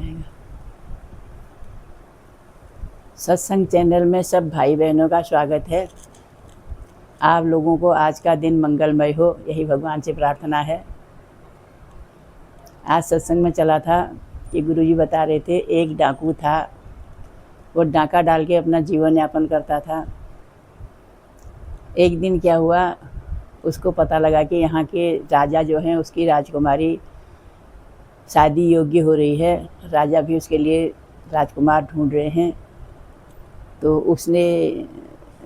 जाएगा। सत्संग चैनल में सब भाई बहनों का स्वागत है। आप लोगों को आज का दिन मंगलमय हो, यही भगवान से प्रार्थना है। आज सत्संग में चला था कि गुरुजी बता रहे थे, एक डाकू था, वो डाका डाल के अपना जीवन यापन करता था। एक दिन क्या हुआ, उसको पता लगा कि यहाँ के राजा जो हैं उसकी राजकुमारी शादी योग्य हो रही है। राजा भी उसके लिए राजकुमार ढूंढ रहे हैं। तो उसने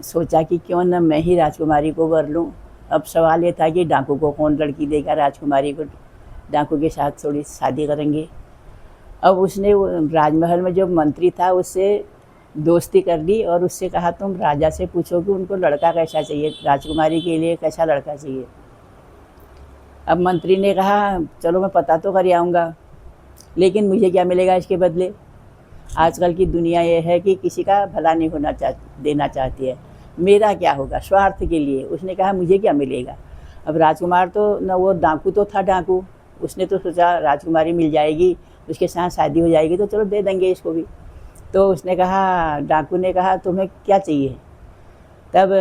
सोचा कि क्यों न मैं ही राजकुमारी को वर लूँ। अब सवाल ये था कि डाकू को कौन लड़की देगा, राजकुमारी को डाकू के साथ थोड़ी शादी करेंगे। अब उसने राजमहल में जो मंत्री था उससे दोस्ती कर ली और उससे कहा, तुम राजा से पूछो कि उनको लड़का कैसा चाहिए, राजकुमारी के लिए कैसा लड़का चाहिए। अब मंत्री ने कहा, चलो मैं पता तो कर आऊँगा, लेकिन मुझे क्या मिलेगा इसके बदले। आजकल की दुनिया ये है कि किसी का भला नहीं देना चाहती है। मेरा क्या होगा, स्वार्थ के लिए। उसने कहा मुझे क्या मिलेगा। अब राजकुमार तो न, वो डाकू तो था डाकू, उसने तो सोचा राजकुमारी मिल जाएगी, उसके साथ शादी हो जाएगी तो चलो दे देंगे इसको भी। तो उसने कहा, डाकू ने कहा तुम्हें क्या चाहिए। तब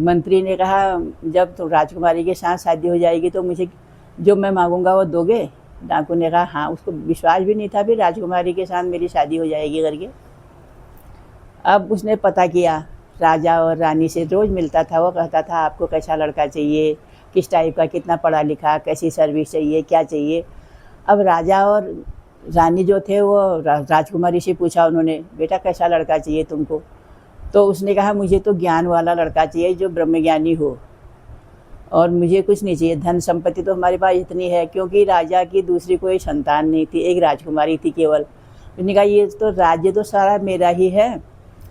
मंत्री ने कहा, जब तो राजकुमारी के साथ शादी हो जाएगी तो मुझे जो मैं मांगूंगा वो दोगे। डाकू ने कहा हाँ, उसको विश्वास भी नहीं था फिर राजकुमारी के साथ मेरी शादी हो जाएगी करके। अब उसने पता किया, राजा और रानी से रोज़ मिलता था। वो कहता था आपको कैसा लड़का चाहिए, किस टाइप का, कितना पढ़ा लिखा, कैसी सर्विस चाहिए, क्या चाहिए। अब राजा और रानी जो थे वो राजकुमारी से पूछा उन्होंने, बेटा कैसा लड़का चाहिए तुमको। तो उसने कहा मुझे तो ज्ञान वाला लड़का चाहिए जो ब्रह्मज्ञानी हो, और मुझे कुछ नहीं चाहिए। धन संपत्ति तो हमारे पास इतनी है, क्योंकि राजा की दूसरी कोई संतान नहीं थी, एक राजकुमारी थी केवल। उसने कहा ये तो राज्य तो सारा मेरा ही है,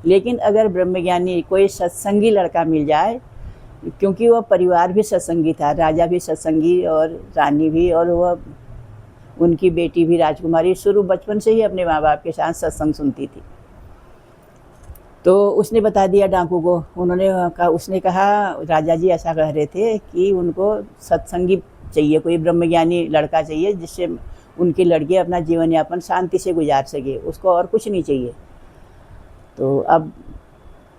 लेकिन अगर ब्रह्मज्ञानी कोई सत्संगी लड़का मिल जाए, क्योंकि वह परिवार भी सत्संगी था, राजा भी सत्संगी और रानी भी, और वह उनकी बेटी भी राजकुमारी शुरू बचपन से ही अपने माँ बाप के साथ सत्संग सुनती थी। तो उसने बता दिया डाकू को। उसने कहा राजा जी ऐसा कह रहे थे कि उनको सत्संगी चाहिए, कोई ब्रह्मज्ञानी लड़का चाहिए जिससे उनकी लड़की अपना जीवन यापन शांति से गुजार सके, उसको और कुछ नहीं चाहिए। तो अब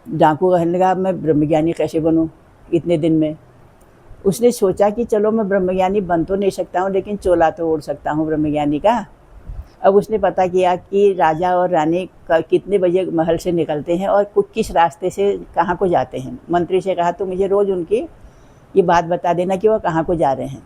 डाकू कहने लगा, मैं ब्रह्मज्ञानी कैसे बनूं इतने दिन में। उसने सोचा कि चलो मैं ब्रह्मज्ञानी बन तो नहीं सकता हूँ, लेकिन चोला तो ओढ़ सकता हूँ ब्रह्मज्ञानी का। अब उसने पता किया कि राजा और रानी कितने बजे महल से निकलते हैं और किस रास्ते से कहाँ को जाते हैं। मंत्री से कहा तो मुझे रोज़ उनकी ये बात बता देना कि वह कहाँ को जा रहे हैं।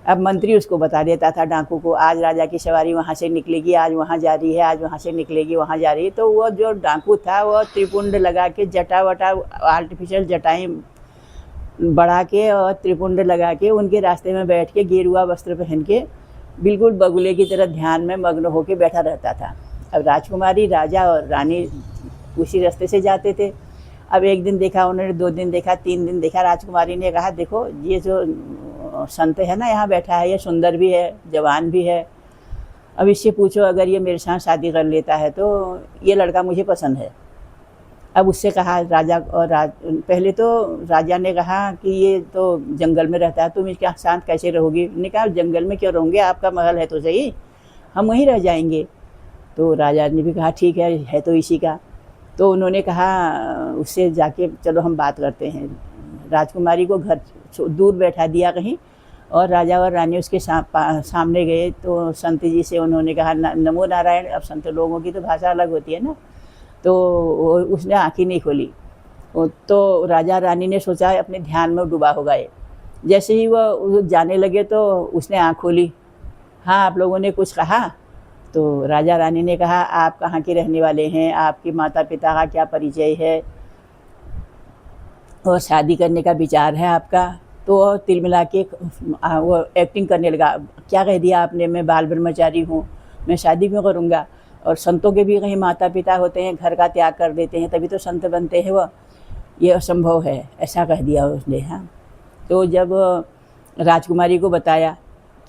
अब मंत्री उसको बता देता था डाकू को, आज राजा की सवारी वहाँ से निकलेगी, आज वहाँ जा रही है, आज वहाँ से निकलेगी, वहाँ जा रही है। तो वह जो डाकू था वह त्रिपुंड लगा के, जटा वटा आर्टिफिशियल जटाएँ बढ़ा के और त्रिपुंड लगा के उनके रास्ते में बैठ के गेरुआ वस्त्र पहन के बिल्कुल बगुले की तरह ध्यान में मग्न होकर बैठा रहता था। अब राजकुमारी, राजा और रानी उसी रास्ते से जाते थे। अब एक दिन देखा उन्होंने, 2 दिन देखा, 3 दिन देखा। राजकुमारी ने कहा देखो ये जो संत है ना यहाँ बैठा है, ये सुंदर भी है, जवान भी है, अब इससे पूछो अगर ये मेरे साथ शादी कर लेता है तो ये लड़का मुझे पसंद है। अब उससे कहा राजा और पहले तो राजा ने कहा कि ये तो जंगल में रहता है, तुम इसके साथ कैसे रहोगी। ने कहा जंगल में क्यों रहोगे, आपका महल है तो सही, हम वहीं रह जाएंगे। तो राजा ने भी कहा ठीक है तो इसी का। तो उन्होंने कहा उससे जाके चलो हम बात करते हैं। राजकुमारी को घर दूर बैठा दिया कहीं, और राजा और रानी उसके सामने गए। तो संत जी से उन्होंने कहा नमो नारायण। अब संत लोगों की तो भाषा अलग होती है ना, तो उसने आँखें नहीं खोली। तो राजा रानी ने सोचा अपने ध्यान में डूबा होगा ये। जैसे ही वह जाने लगे तो उसने आँख खोली, हाँ आप लोगों ने कुछ कहा। तो राजा रानी ने कहा आप कहाँ के रहने वाले हैं, आपके माता पिता का क्या परिचय है, और शादी करने का विचार है आपका। तो तिलमिला के वो एक्टिंग करने लगा, क्या कह दिया आपने, मैं बाल ब्रह्मचारी हूँ, मैं शादी क्यों करूँगा। और संतों के भी कहीं माता पिता होते हैं, घर का त्याग कर देते हैं तभी तो संत बनते हैं, वह ये असंभव है, ऐसा कह दिया उसने। हाँ, तो जब राजकुमारी को बताया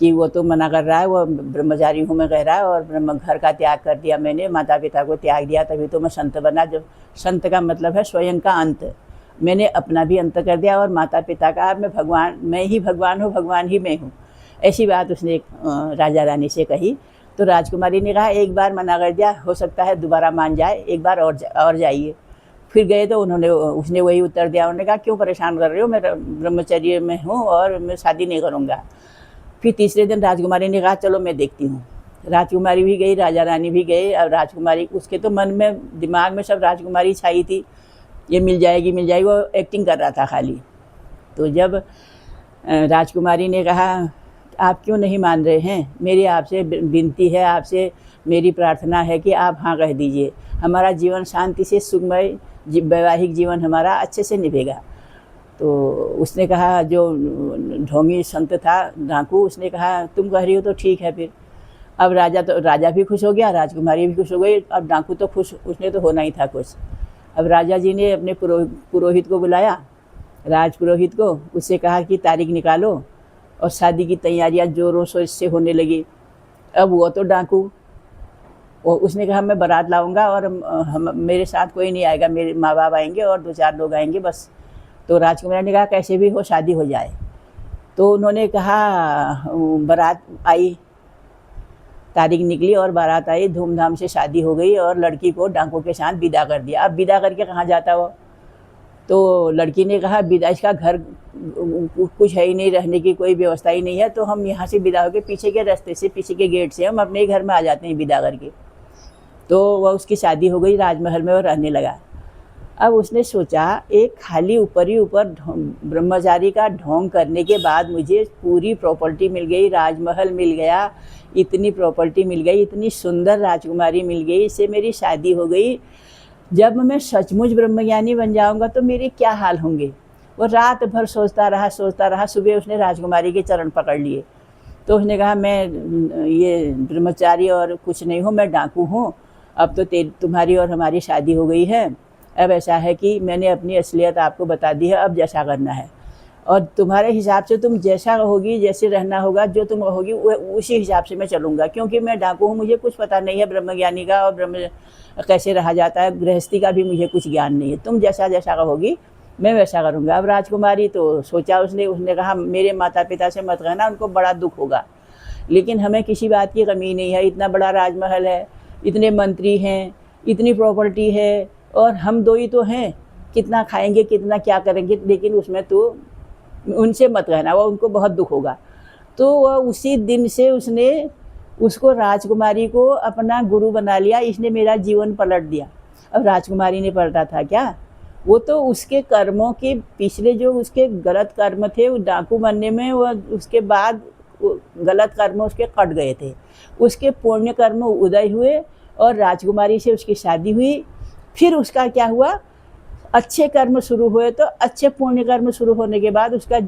कि वो तो मना कर रहा है, वो ब्रह्मचारी हूँ मैं कह रहा है, और ब्रह्म घर का त्याग कर दिया मैंने, माता पिता को त्याग दिया तभी तो मैं संत बना। जब संत का मतलब है स्वयं का अंत, मैंने अपना भी अंत कर दिया और माता पिता का, मैं ही भगवान हूँ, भगवान ही मैं हूँ। ऐसी बात उसने राजा रानी से कही। तो राजकुमारी ने कहा एक बार मना कर दिया, हो सकता है दोबारा मान जाए, एक बार और जाइए। फिर गए तो उसने वही उत्तर दिया। उन्होंने कहा क्यों परेशान कर रहे हो, मैं ब्रह्मचर्य में हूँ और मैं शादी नहीं करूँगा। फिर तीसरे दिन राजकुमारी ने कहा चलो मैं देखती हूँ। राजकुमारी भी गई, राजा रानी भी गए। और राजकुमारी, उसके तो मन में दिमाग में सब राजकुमारी छाई थी, ये मिल जाएगी मिल जाएगी, वो एक्टिंग कर रहा था खाली। तो जब राजकुमारी ने कहा आप क्यों नहीं मान रहे हैं, मेरी आपसे विनती है, आपसे मेरी प्रार्थना है कि आप हाँ कह दीजिए, हमारा जीवन शांति से सुखमय वैवाहिक जीवन हमारा अच्छे से निभेगा। तो उसने कहा, जो ढोंगी संत था डाकू, उसने कहा तुम कह रही हो तो ठीक है। फिर अब राजा भी खुश हो गया, राजकुमारी भी खुश हो गई। अब डाकू तो खुश, उसने तो होना ही था खुश। अब राजा जी ने अपने पुरोहित को बुलाया, राज पुरोहित को, उससे कहा कि तारीख निकालो। और शादी की तैयारियां जोरों शोर से होने लगी। अब वो तो डाकू, उसने कहा मैं बारात लाऊंगा और मेरे साथ कोई नहीं आएगा, मेरे माँ बाप आएंगे और 2-4 लोग आएंगे बस। तो राजकुमार ने कहा कैसे भी हो शादी हो जाए। तो उन्होंने कहा, बारात आई, तारीख निकली और बारात आई, धूमधाम से शादी हो गई और लड़की को डाकू के साथ विदा कर दिया। अब विदा करके कहाँ जाता वो? तो लड़की ने कहा विदा, इसका घर कुछ है ही नहीं, रहने की कोई व्यवस्था ही नहीं है, तो हम यहाँ से विदा होकर पीछे के रास्ते से, पीछे के गेट से हम अपने ही घर में आ जाते हैं विदा करके। तो वह उसकी शादी हो गई, राजमहल में वो रहने लगा। अब उसने सोचा एक खाली ऊपर ही ऊपर ब्रह्मचारी का ढोंग करने के बाद मुझे पूरी प्रॉपर्टी मिल गई, राजमहल मिल गया, इतनी प्रॉपर्टी मिल गई, इतनी सुंदर राजकुमारी मिल गई, इससे मेरी शादी हो गई। जब मैं सचमुच ब्रह्मज्ञानी बन जाऊंगा तो मेरे क्या हाल होंगे। वो रात भर सोचता रहा। सुबह उसने राजकुमारी के चरण पकड़ लिए। तो उसने कहा मैं ये ब्रह्मचारी और कुछ नहीं हूँ, मैं डाकू हूँ। अब तो तुम्हारी और हमारी शादी हो गई है। अब ऐसा है कि मैंने अपनी असलियत आपको बता दी है, अब जैसा करना है और तुम्हारे हिसाब से तुम जैसा कहोगी, जैसे रहना होगा, जो तुम कहोगी उसी हिसाब से मैं चलूँगा। क्योंकि मैं डाकू हूँ, मुझे कुछ पता नहीं है ब्रह्मज्ञानी का और ब्रह्म कैसे रहा जाता है, गृहस्थी का भी मुझे कुछ ज्ञान नहीं है। तुम जैसा कहोगी मैं वैसा करूँगा। अब राजकुमारी तो सोचा उसने कहा मेरे माता पिता से मत कहना, उनको बड़ा दुख होगा, लेकिन हमें किसी बात की कमी नहीं है। इतना बड़ा राजमहल है, इतने मंत्री हैं, इतनी प्रॉपर्टी है और हम दो ही तो हैं, कितना खाएंगे, कितना क्या करेंगे, लेकिन उसमें तो उनसे मत कहना, वो उनको बहुत दुख होगा। तो वह उसी दिन से उसने उसको राजकुमारी को अपना गुरु बना लिया। इसने मेरा जीवन पलट दिया। अब राजकुमारी ने पलटा था क्या? वो तो उसके कर्मों के पिछले जो उसके गलत कर्म थे, वो डाकू बनने में, वह उसके बाद गलत कर्म उसके कट गए थे। उसके पुण्य कर्म उदय हुए और राजकुमारी से उसकी शादी हुई। फिर उसका क्या हुआ, अच्छे कर्म शुरू हुए, तो अच्छे पुण्य कर्म शुरू होने के बाद उसका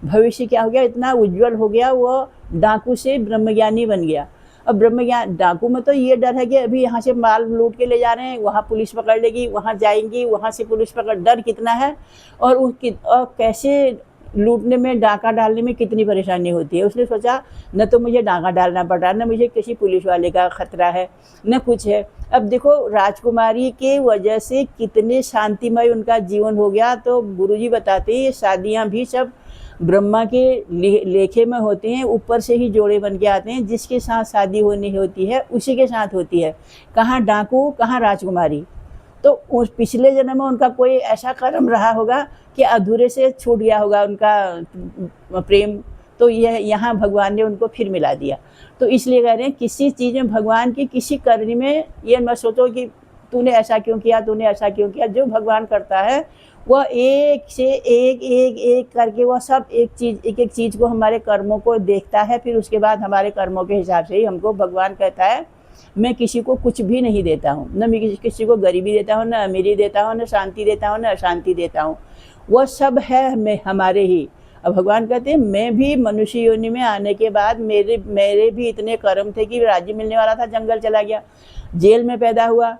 भविष्य क्या हो गया, इतना उज्जवल हो गया, वो डाकू से ब्रह्मज्ञानी बन गया। अब ब्रह्मज्ञान डाकू में तो ये डर है कि अभी यहाँ से माल लूट के ले जा रहे हैं, वहाँ पुलिस पकड़ लेगी, वहाँ जाएंगी, वहाँ से पुलिस पकड़, डर कितना है और कैसे लूटने में, डाका डालने में कितनी परेशानी होती है। उसने सोचा न तो मुझे डाका डालना पड़ रहा, न मुझे किसी पुलिस वाले का खतरा है, न कुछ है। अब देखो राजकुमारी के वजह से कितने शांतिमय उनका जीवन हो गया। तो गुरुजी बताते हैं ये शादियाँ भी सब ब्रह्मा के लेखे में होती हैं, ऊपर से ही जोड़े बन के आते हैं। जिसके साथ शादी होनी होती है उसी के साथ होती है, कहाँ डाकू कहाँ राजकुमारी। तो उस पिछले जन्म में उनका कोई ऐसा कर्म रहा होगा कि अधूरे से छूट गया होगा उनका प्रेम, तो यह यहाँ भगवान ने उनको फिर मिला दिया। तो इसलिए कह रहे हैं किसी चीज़ में भगवान की किसी कर्म में ये मत सोचो कि तूने ऐसा क्यों किया, तूने ऐसा क्यों किया। जो भगवान करता है वह एक से एक करके वह सब एक एक चीज़ को, हमारे कर्मों को देखता है। फिर उसके बाद हमारे कर्मों के हिसाब से ही हमको भगवान कहता है मैं किसी को कुछ भी नहीं देता हूँ, न मैं किसी को गरीबी देता हूँ, न अमीरी देता हूँ, न शांति देता हूँ, न अशांति देता हूँ। वह सब है हमारे ही। अब भगवान कहते हैं मैं भी मनुष्य योनि में आने के बाद मेरे भी इतने कर्म थे कि राज्य मिलने वाला था, जंगल चला गया, जेल में पैदा हुआ।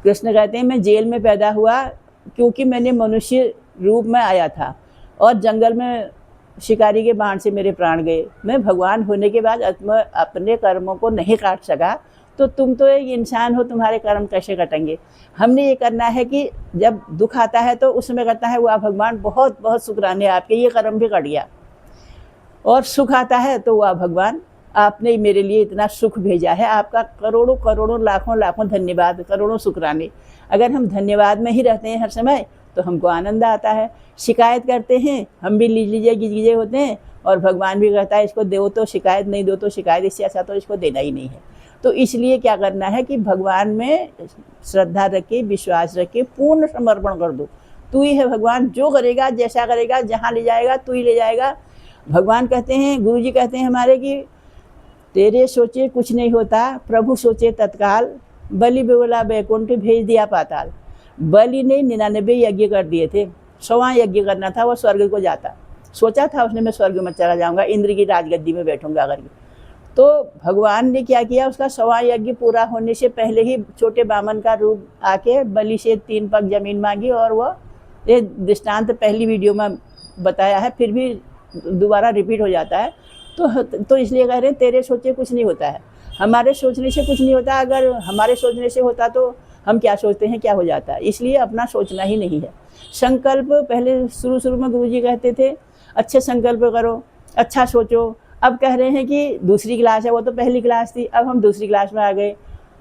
कृष्ण कहते हैं मैं जेल में पैदा हुआ क्योंकि मैंने मनुष्य रूप में आया था और जंगल में शिकारी के बाण से मेरे प्राण गए। मैं भगवान होने के बाद अपने कर्मों को नहीं काट सका, तो तुम तो एक इंसान हो, तुम्हारे कर्म कैसे कटेंगे। हमने ये करना है कि जब दुख आता है तो उस समय करता है वाह भगवान बहुत बहुत शुक्राने आपके, ये कर्म भी कट गया। और सुख आता है तो वाह भगवान आपने मेरे लिए इतना सुख भेजा है, आपका करोड़ों करोड़ों लाखों लाखों धन्यवाद, करोड़ों शुक्राने। अगर हम धन्यवाद में ही रहते हैं हर समय तो हमको आनंद आता है। शिकायत करते हैं हम भी लीजिए गिजगिजे होते हैं, और भगवान भी कहता है इसको दो तो शिकायत, नहीं दो तो शिकायत, इससे अच्छा तो इसको देना ही नहीं है। तो इसलिए क्या करना है कि भगवान में श्रद्धा रखे, विश्वास रखे, पूर्ण समर्पण कर दो। तू ही है भगवान, जो करेगा, जैसा करेगा, जहाँ ले जाएगा तू ही ले जाएगा। भगवान कहते हैं, गुरु जी कहते हैं हमारे कि तेरे सोचे कुछ नहीं होता, प्रभु सोचे तत्काल, बलि बोला बैकुंठ भेज दिया पाताल। बलि ने 99 यज्ञ कर दिए थे, 100वां यज्ञ करना था, वो स्वर्ग को जाता। सोचा था उसने मैं स्वर्ग में चला जाऊंगा, इंद्र की राजगद्दी में बैठूंगा करके। तो भगवान ने क्या किया, उसका 100वां यज्ञ पूरा होने से पहले ही छोटे बामन का रूप आके बलि से 3 पग जमीन मांगी, और वह ये दृष्टांत पहली वीडियो में बताया है, फिर भी दोबारा रिपीट हो जाता है। तो इसलिए कह रहे हैं तेरे सोचे कुछ नहीं होता है, हमारे सोचने से कुछ नहीं होता। अगर हमारे सोचने से होता तो हम क्या सोचते हैं क्या हो जाता है, इसलिए अपना सोचना ही नहीं है। संकल्प पहले शुरू में गुरुजी कहते थे अच्छे संकल्प करो, अच्छा सोचो। अब कह रहे हैं कि दूसरी क्लास है, वो तो पहली क्लास थी, अब हम दूसरी क्लास में आ गए।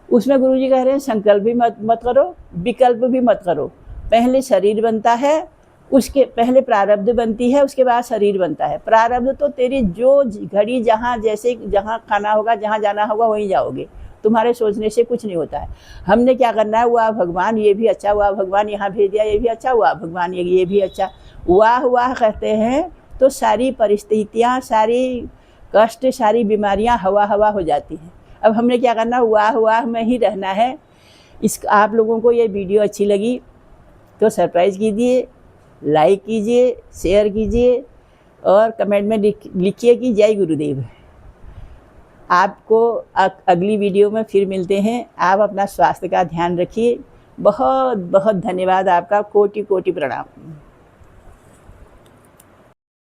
उसमें गुरुजी कह रहे हैं संकल्प भी मत करो, विकल्प भी मत करो। पहले शरीर बनता है, उसके पहले प्रारब्ध बनती है, उसके बाद शरीर बनता है। प्रारब्ध तो तेरी जो घड़ी जहाँ जैसे जहाँ खाना होगा, जहाँ जाना होगा वहीं जाओगे, तुम्हारे सोचने से कुछ नहीं होता है। हमने क्या करना है, वाह भगवान ये भी अच्छा हुआ, भगवान यहाँ भेज दिया ये भी अच्छा हुआ, भगवान ये भी अच्छा, वाह वाह कहते हैं तो सारी परिस्थितियाँ, सारी कष्ट, सारी बीमारियाँ हवा हवा हो जाती हैं। अब हमने क्या करना, वाह वाह में ही रहना है। आप लोगों को ये वीडियो अच्छी लगी तो सब्सक्राइब कीजिए, लाइक कीजिए, शेयर कीजिए, और कमेंट में लिखिए कि जय गुरुदेव। आपको अगली वीडियो में फिर मिलते हैं। आप अपना स्वास्थ्य का ध्यान रखिए। बहुत बहुत धन्यवाद आपका, कोटि कोटि प्रणाम।